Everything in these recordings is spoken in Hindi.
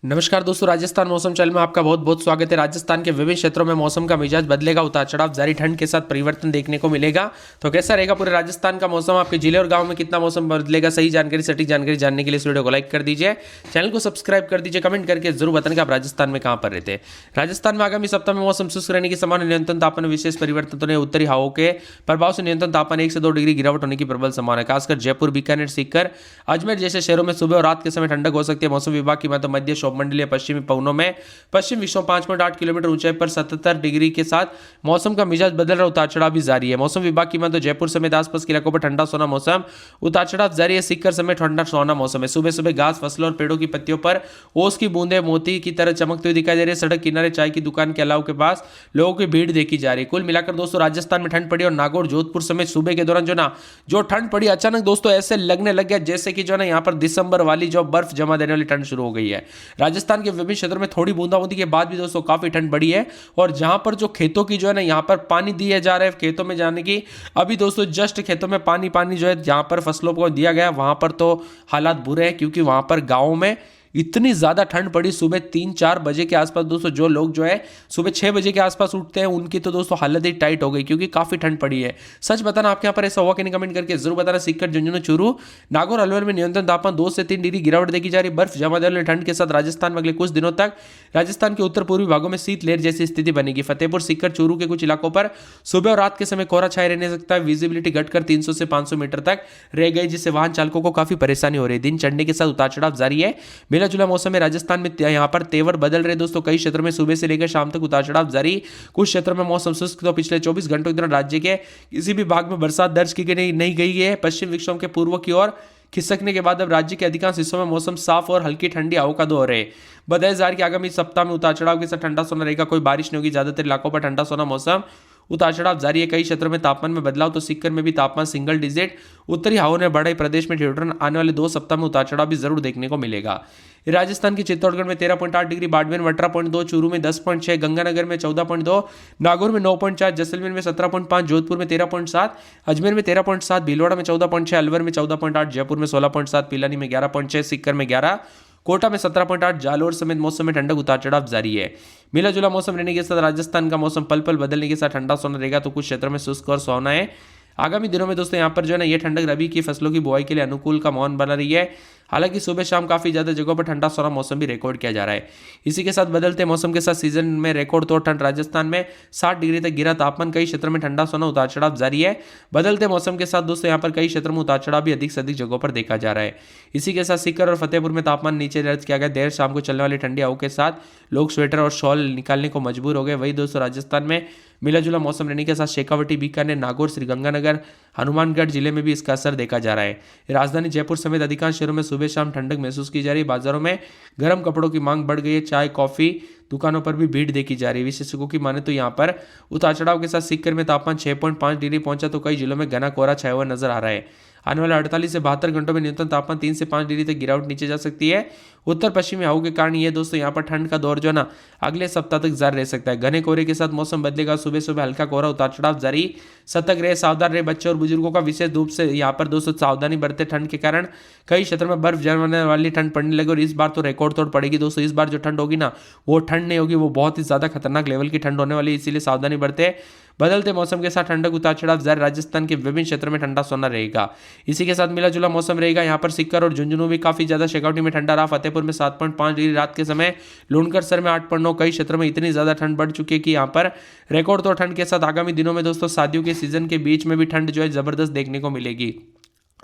नमस्कार दोस्तों, राजस्थान मौसम चैनल में आपका बहुत बहुत स्वागत है। राजस्थान के विभिन्न क्षेत्रों में मौसम का मिजाज बदलेगा, उतार चढ़ाव जारी, ठंड के साथ परिवर्तन देखने को मिलेगा। तो कैसा रहेगा पूरे राजस्थान का मौसम, आपके जिले और गांव में कितना मौसम बदलेगा, सही जानकारी सटीक जानकारी जानने के लिए इस वीडियो को लाइक कर दीजिए, चैनल को सब्सक्राइब कर दीजिए, कमेंट करके जरूर बताएं कि आप राजस्थान में कहां पर रहते हैं। राजस्थान में आगामी सप्ताह में मौसम शुष्क रहने की संभावना, न्यूनतम तापमान में विशेष परिवर्तन तो नहीं, उत्तरी हवाओं के प्रभाव से न्यूनतम तापमान 1 से 2 डिग्री गिरावट होने की प्रबल संभावना है। खासकर जयपुर, बीकानेर, सीकर, अजमेर जैसे शहरों में सुबह और रात के समय ठंडक हो सकती है। मौसम विभाग की मात्रा मध्य शोभमंडलीय पश्चिमी पवनों में पश्चिम विक्षोभ 5.8 किलोमीटर ऊंचाई पर 77 डिग्री के साथ मौसम का मिजाज बदल रहा, उतार चढ़ाव भी जारी है। मौसम विभाग की मात्रा जयपुर समेत आसपास के इलाकों पर ठंडा सोना मौसम, उतार चढ़ाव जारी है। सीकर समेत ठंडा सोना मौसम है। सुबह सुबह घास, फसलों और पेड़ों की पत्तियों पर ओस की बूंदें मोती की तरह चमकती हुई दिखाई दे रही है। सड़क किनारे चाय की दुकान के अलाव के पास लोगों की भीड़ देखी जा रही है। कुल मिलाकर दोस्तों राजस्थान में ठंड पड़ी और नागौर, जोधपुर समेत सुबह के दौरान जो ठंड पड़ी, अचानक दोस्तों ऐसे लगने लग गया जैसे कि यहाँ पर दिसंबर वाली जो बर्फ जमा देने वाली ठंड शुरू हो गई है। राजस्थान के विभिन्न क्षेत्रों में थोड़ी बूंदाबांदी के बाद भी दोस्तों काफी ठंड बढ़ी है। और जहां पर जो खेतों की यहाँ पर पानी दिए जा रहे हैं, खेतों में जाने की अभी दोस्तों जस्ट खेतों में पानी पानी जहां पर फसलों को दिया गया, वहां पर तो हालात बुरे हैं, क्योंकि वहां पर गांवों में इतनी ज्यादा ठंड पड़ी। सुबह 3-4 बजे के आसपास दोस्तों जो लोग सुबह 6 बजे के आसपास उठते हैं, उनकी तो दोस्तों हालत ही टाइट हो गई, क्योंकि काफी ठंड पड़ी है। सच बताना आपके यहाँ पर ऐसा हुआ कि नहीं, कमेंट करके जरूर बताना। सीकर, झुंझुनू, चूरू, नागौर, अलवर में न्यूनतम तापमान 2 से 3 डिग्री गिरावट देखी जा रही। बर्फ जमा देने वाली ठंड के साथ राजस्थान में अगले कुछ दिनों तक राजस्थान के उत्तर पूर्वी भागों में शीतलहर जैसी स्थिति बनेगी। फतेहपुर, सीकर, चूरू के कुछ इलाकों पर सुबह और रात के समय कोहरा छाए रहने सकता है। विजिबिलिटी घटकर 300 से 500 मीटर तक रह गई, जिससे वाहन चालकों को काफी परेशानी हो रही है। दिन चढ़ने के साथ उतार चढ़ाव जारी है। मिला जुला मौसम में राजस्थान में यहाँ पर तेवर बदल रहे दोस्तों। कई क्षेत्रों में सुबह से लेकर शाम तक उतार चढ़ाव जारी। कुछ क्षेत्रों में मौसम शुष्क, तो पिछले 24 घंटों के दौरान राज्य के किसी भी भाग में बरसात दर्ज की गई नहीं गई है। पश्चिम विक्षोभ के पूर्व की ओर खिसकने के बाद अब राज्य के अधिकांश हिस्सों में मौसम साफ और हल्की ठंडी हवा का दौर है। बताया जा रहा है कि आगामी सप्ताह में उतार चढ़ाव के साथ ठंडा सोना रहेगा। कोई बारिश नहीं होगी, ज्यादातर इलाकों पर ठंडा सोना मौसम, उतार चढ़ाव जारी है। कई क्षेत्रों में तापमान में बदलाव, तो सीकर में भी तापमान सिंगल डिजिट उत्तरी हवाओं ने बढ़ाई। प्रदेश में ठिठुरन आने वाले 2 सप्ताह में उतार चढ़ाव भी जरूर देखने को मिलेगा। राजस्थान के चित्तौड़गढ़ में 13.8 डिग्री, बाड़मेर में 18.2, चूरू में 10.6, गंगानगर में 14.2, नागौर में 9.4, जैसलमेर में 17.5, जोधपुर में 13.7, अजमेर में 13.7, भीलवाड़ा में 14.6, अलवर में 14.8, जयपुर में 16.7, पिलानी में 11.6, सीकर में 11, कोटा में 17.8, जालोर समेत मौसम में ठंडक, उतार चढ़ाव जारी है। मिला जुला मौसम रहने के साथ राजस्थान का मौसम पल पल बदलने के साथ ठंडा सोना रहेगा, तो कुछ क्षेत्रों में शुष्क और सुहावना है। आगामी दिनों में दोस्तों यहाँ पर ये ठंडक रबी की फसलों की बुआई के लिए अनुकूल का माहौल बना रही है। हालांकि सुबह शाम काफी ज्यादा जगहों पर ठंडा सोना मौसम भी रिकॉर्ड किया जा रहा है। इसी के साथ बदलते मौसम के साथ सीजन में रिकॉर्ड तोड़ ठंड, राजस्थान में 60 डिग्री तक गिरा तापमान। कई क्षेत्रों में ठंडा सोना, उतार चढ़ाव जारी है। बदलते मौसम के साथ दोस्तों यहाँ पर कई क्षेत्रों में उतार चढ़ाव भी अधिक से अधिक जगहों पर देखा जा रहा है। इसी के साथ सीकर और फतेहपुर में तापमान नीचे दर्ज किया गया। देर शाम को चलने वाली ठंडी हवा के साथ लोग स्वेटर और शॉल निकालने को मजबूर हो गए। वही दोस्तों राजस्थान में मिला जुला मौसम रहने के साथ शेखावटी, बीकानेर, नागौर, श्रीगंगानगर, हनुमानगढ़ जिले में भी इसका असर देखा जा रहा है। राजधानी जयपुर समेत अधिकांश शहरों में सुबह शाम ठंडक महसूस की जा रही है। बाजारों में गर्म कपड़ों की मांग बढ़ गई है। चाय, कॉफी दुकानों पर भी भीड़ देखी जा रही है। विशेषज्ञों की माने तो यहाँ पर उतार चढ़ाव के साथ सीकर में तापमान 6.5 डिग्री पहुंचा, तो कई जिलों में घना कोहरा छाया हुआ नजर आ रहा है। आने वाले 48 से 72 घंटों में न्यूनतम तापमान 3 से 5 डिग्री तक गिरावट नीचे जा सकती है। उत्तर पश्चिमी हवाओं के कारण ये दोस्तों यहाँ पर ठंड का दौर अगले सप्ताह तक जारी रह सकता है। घने कोहरे के साथ मौसम बदलेगा। सुबह सुबह हल्का कोहरा, उतार चढ़ाव जारी। सतर्क रहे, सावधान रहे। बच्चों और बुजुर्गों का विशेष रूप से यहाँ पर दोस्तों सावधानी बरते। ठंड के कारण कई क्षेत्रों में बर्फ जमने वाली ठंड पड़ने लगी, और इस बार तो रिकॉर्ड तोड़ पड़ेगी दोस्तों। इस बार जो ठंड होगी वो ठंड नहीं होगी, वो बहुत ही ज्यादा खतरनाक लेवल की ठंड होने वाली है, इसीलिए सावधानी बरते। बदलते मौसम के साथ ठंडक, उतार चढ़ाव जारी। राजस्थान के विभिन्न क्षेत्रों में ठंडा सोना रहेगा। इसी के साथ मिला जुला मौसम रहेगा। यहाँ पर सीकर और झुंझुनू भी काफी ज्यादा शेखावटी में ठंडा रहा। फतेहपुर में 7.5 डिग्री रात के समय, लूणकरसर में 8.9। कई क्षेत्रों में इतनी ज्यादा ठंड बढ़ चुकी है कि यहाँ पर रिकॉर्ड तोड़ ठंड के साथ आगामी दिनों में दोस्तों शादियों के सीजन के बीच में भी ठंड जबरदस्त देखने को मिलेगी।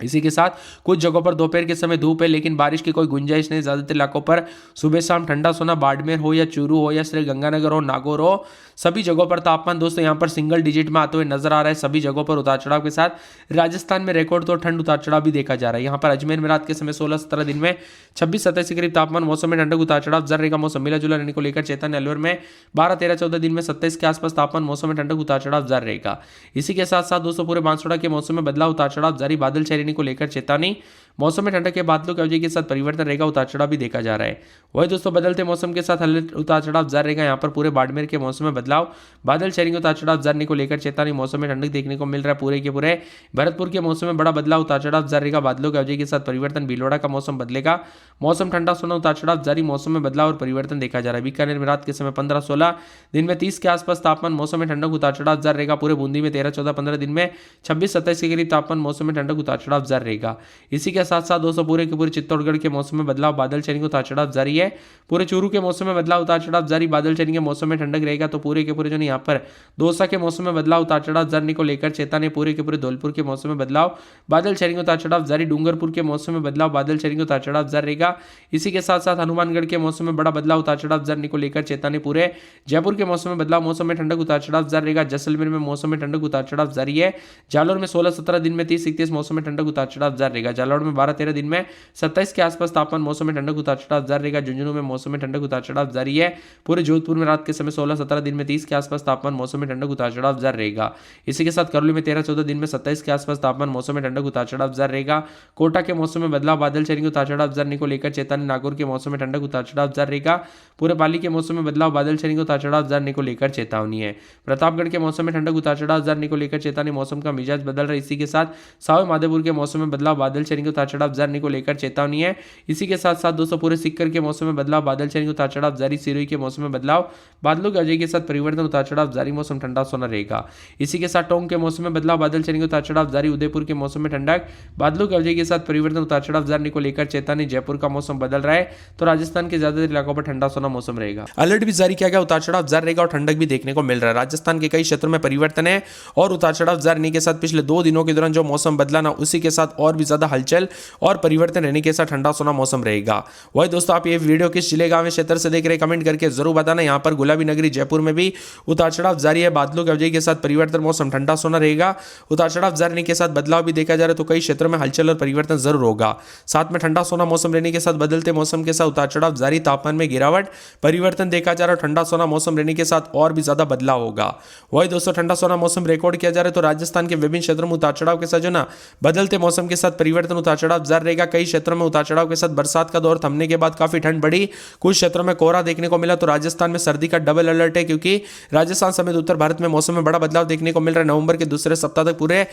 इसी के साथ कुछ जगहों पर दोपहर के समय धूप है, लेकिन बारिश की कोई गुंजाइश नहीं। ज्यादातर इलाकों पर सुबह शाम ठंडा सोना। बाड़मेर हो या चूरू हो या श्री गंगानगर हो, नागौर हो, सभी जगहों पर तापमान दोस्तों यहाँ पर सिंगल डिजिट में आते हुए नजर आ रहा है। सभी जगहों पर उतार चढ़ाव के साथ राजस्थान में रिकॉर्ड तो ठंड, उतार चढ़ाव भी देखा जा रहा है। यहाँ पर अजमेर में रात के समय 16-17, दिन में 26-27 के करीब तापमान। मौसम में ठंडक, उतार चढ़ाव जारी रहेगा। मौसम मिला जुला रहने को लेकर चेतावनी। अलवर में 12-13-14, दिन में 27 के आसपास तापमान। मौसम में ठंडक, उतार चढ़ाव जारी रहेगा। इसी के साथ साथ दोस्तों पूरे बांसवाड़ा के मौसम में बदलाव, उतार चढ़ाव जारी। बादल छाने को लेकर चेतावनी। मौसम में ठंडक के बादलों की अवधि के साथ परिवर्तन रहेगा, उतार चढ़ाव भी देखा जा रहा है। वही दोस्तों बदलते मौसम के साथ हल्के उतार चढ़ाव जारी रहेगा। यहाँ पर पूरे बाड़मेर के मौसम में बदलाव, बादल छाएंगे, उतार चढ़ाव जारी को लेकर चेतावनी। मौसम में ठंडक देखने को मिल रहा है पूरे के पूरे भरतपुर के मौसम में बड़ा बदलाव, उतार चढ़ाव जारी रहेगा, बादलों की अवधि के साथ परिवर्तन। भीलवाड़ा का मौसम बदलेगा, मौसम ठंडा सोना, उतार चढ़ाव जारी, मौसम में बदलाव और परिवर्तन देखा जा रहा है। बीकानेर में रात के समय 15-16, दिन में 30 के आसपास तापमान, मौसम में ठंडक, उतार चढ़ाव जारी रहेगा। पूरे बूंदी में 13-14, 15 दिन में 26-27 के करीब तापमान, मौसम में ठंडक, उतार चढ़ाव जारी रहेगा। इसी के साथ साथ दोस्तों पूरे के पूरे चित्तौड़गढ़ के मौसम में बदलाव, बादल छाएंगे, उतार चढ़ाव जारी है। पूरे चूरू के मौसम में बदलाव, उतार चढ़ाव जारी, बादल छाएंगे, मौसम में ठंडक रहेगा। तो पूरे के पूरे जो यहाँ पर दौसा के मौसम में बदलाव, उतार चढ़ाव जारी को लेकर चेतावनी। पूरे के पूरे धौलपुर के मौसम में बदलाव, बादल छाएंगे, उतार चढ़ाव जारी। डूंगरपुर के मौसम में बदलाव, बादल छाएंगे, उतार चढ़ाव जारी रहेगा। इसी के साथ साथ हनुमानगढ़ के मौसम में बड़ा बदलाव, उतार चढ़ाव जारी को लेकर चेतावनी। पूरे जयपुर के मौसम में बदलाव, मौसम में ठंडक, उतार चढ़ाव जारी रहेगा। जैसलमेर में मौसम में ठंडक, उतार चढ़ाव जारी है। जालौर में 16-17 दिन में 30-31, मौसम में ठंडक, उतार चढ़ाव जारी रहेगा। जालौर में 12-13 दिन में 27 के आसपास तापमान, मौसम में ठंडक, उतार चढ़ाव जारी रहेगा। झुंझुनू में मौसम में ठंडक, उतार चढ़ाव जारी है। पूरे जोधपुर में रात के समय 16-17 दिन में 30 के आसपास तापमान, मौसम में ठंडक, उतार चढ़ाव जारी रहेगा। इसी के साथ करौली में 13-14 दिन में 27 के आसपास तापमान, मौसम में ठंडक, उतार चढ़ाव जारी रहेगा। कोटा के मौसम में बदलाव, बादल छाएंगे, उतार चढ़ाव जारी को लेकर चेतावनी। नागौर के मौसम में ठंडक, उतार चढ़ाव जारी रहेगा। पूरे पाली के मौसम में बदलाव, बादल छाएंगे, उतार चढ़ाव जारी को लेकर चेतावनी है। प्रतापगढ़ के मौसम में ठंडक, उतार चढ़ाव जारी को लेकर चेतावनी, मौसम का मिजाज बदल रहा है। इसी के साथ सावे माधोपुर के मौसम में बदलाव, बादल छाएंगे, उतार चढ़ाव जारी को लेकर चेतावनी है। इसी के साथ साथ दोस्तों पूरे सिक्कर के मौसम में बदलाव, बादल छाएंगे, उतार चढ़ाव जारी। सिरोही के मौसम में बदलाव, बादलों की अवधि के साथ परिवर्तन, उतार चढ़ाव जारी, मौसम ठंडा सोना रहेगा। इसी के साथ टोंक के मौसम में बदलाव, बादल छाएंगे, उतार चढ़ाव जारी। उदयपुर के मौसम में ठंडक, बादलों की अवधि के साथ परिवर्तन, उतार चढ़ाव जारी को लेकर चेतावनी। जयपुर का मौसम बदल रहा है, तो राजस्थान के ज्यादातर इलाकों पर ठंडा सोना मौसम रहेगा। अलर्ट भी जारी किया गया, उतार चढ़ाव जारी रहेगा और ठंडक भी देखने को मिल रहा है। राजस्थान के कई क्षेत्रों में परिवर्तन है और उतार चढ़ाव जारी के साथ पिछले 2 दिनों के दौरान जो मौसम बदला ना, उसी के साथ और भी ज्यादा हलचल और परिवर्तन रहने के साथ ठंडा सोना मौसम रहेगा। वही दोस्तों आप ये वीडियो किस जिले गांव क्षेत्र से देख रहे हैं, कमेंट करके जरूर बताना। यहाँ पर गुलाबी नगरी जयपुर में भी उतार चढ़ाव जारी है, बादलों की अवधि के साथ परिवर्तन, मौसम ठंडा सोना रहेगा। उतार चढ़ाव जारी के साथ बदलाव भी देखा जा रहा है, तो कई क्षेत्रों में हलचल और परिवर्तन जरूर होगा। साथ में ठंडा सोना मौसम रहने के साथ बदलते मौसम के साथ उतार चढ़ाव जारी, तापमान में गिरावट, परिवर्तन देखा जा रहा है। ठंडा सोना मौसम रहने के साथ और भी ज्यादा बदलाव होगा। वही दोस्तों ठंडा सोना मौसम रिकॉर्ड किया जा रहा है, तो राजस्थान के विभिन्न क्षेत्रों में उतार चढ़ाव के साथ जो ना बदलते मौसम के साथ परिवर्तन, उतार चढ़ाव जारी रहेगा। कई क्षेत्रों में उतार चढ़ाव के साथ बरसात का दौर थमने के बाद काफी ठंड बढ़ी, कुछ क्षेत्रों में कोहरा देखने को मिला। तो राजस्थान में सर्दी का डबल अलर्ट है, क्योंकि राजस्थान समेत उत्तर भारत में मौसम में बड़ा बदलाव देखने को मिल रहा है। नवंबर के दूसरे सप्ताह तक पूरे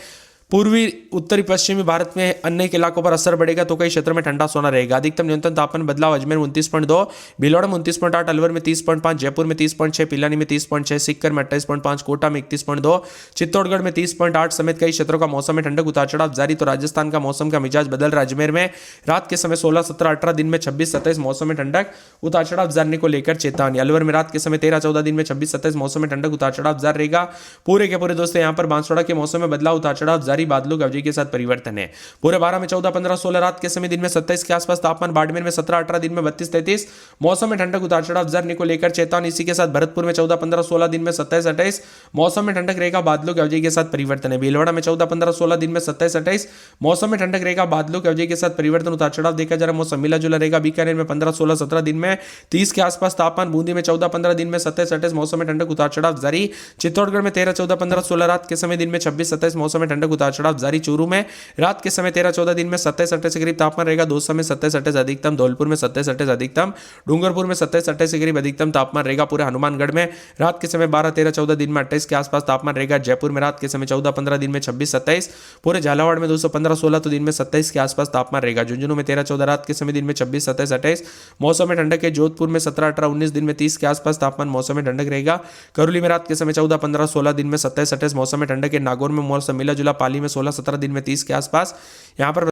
पूर्वी उत्तरी पश्चिमी भारत में अन्य के इलाकों पर असर बढ़ेगा, तो कई क्षेत्रों में ठंडा सोना रहेगा। अधिकतम न्यूनतम तापमान बदलाव, अजमेर 29.2, भीलवाड़ा में 29.8, अलवर में 30.5, जयपुर में 30.6, पिलानी में 30.6, सीकर में 28.5, कोटा में 31.2, चित्तौड़गढ़ में 30.8 समेत कई क्षेत्रों का मौसम में ठंडक, उतार चढ़ाव जारी। तो राजस्थान का मौसम का मिजाज बदल रहा है। अजमेर में रात के समय 16, 17, 18, दिन में 26, 27, मौसम में ठंडक, उतार चढ़ाव जारी को लेकर चेतावनी। अलवर में रात के समय 13, 14, दिन में 26, 27, मौसम में ठंडक, उतार चढ़ाव जारी रहेगा। पूरे के पूरे दोस्तों यहाँ पर बांसवाड़ा के मौसम में बदलाव, उतार चढ़ाव जारी, बादलों की अवधि के साथ परिवर्तन है। पूरे 12 में 14, 15, 16, रात के समय दिन में 27 के आसपास तापमान, बाड़मेर में 17, 18, दिन में 32, 33, मौसम में ठंडक, उतार चढ़ाव जारी को लेकर चेतावनी। इसी के साथ भरतपुर में 14, 15, 16, दिन में 27, 28, मौसम में ठंडक रहेगा, बादलों की अवधि के साथ परिवर्तन है। भीलवाड़ा में 14, 15, 16, दिन में 27, 28, मौसम में ठंडक रहेगा, बादलों की अवधि के साथ परिवर्तन, उतार चढ़ाव देखा जा रहा है। मौसम मिला जुला रहेगा। बीकानेर में 15, 16, 17, दिन में 30 के आसपास तापमान, बूंदी में 14, 15, दिन में 27, 28, मौसम में ठंडक, उतार चढ़ाव जारी। चित्तौड़गढ़ में 13, 14, 15, 16, रात के समय दिन में 26, 27, मौसम में ठंडक, उतार चढ़ाव जारी। चूरू में रात के समय 13, 14, दिन में 27, 28 के करीब तापमान रहेगा। दौसा में 27, 28 अधिकतम, धौलपुर में 27, 28 अधिकतम, डूंगरपुर में 27, 28 के करीब अधिकतम तापमान रहेगा। पूरे हनुमानगढ़ में रात के समय 12, 13, 14, दिन में 28 के आसपास तापमान रहेगा। जयपुर में रात के समय 14, 15, दिन में 26, 27, पूरे झालावाड़ में 215, 16, तो दिन में 27 के आसपास तापमान रहेगा। झुंझुनू में 13, 14, रात के समय दिन में 26, 27, 28, मौसम में ठंडक है। जोधपुर में 17, 18, 19, दिन में 30 के आसपास तापमान, मौसम में ठंडक रहेगा। करौली में रात के समय 14, 15, 16, दिन में 27, 28, मौसम में ठंडक है। नागौर में मौसम मिला जुला, पाली में 16, 17, दिन में 30 के आसपास। यहाँ पर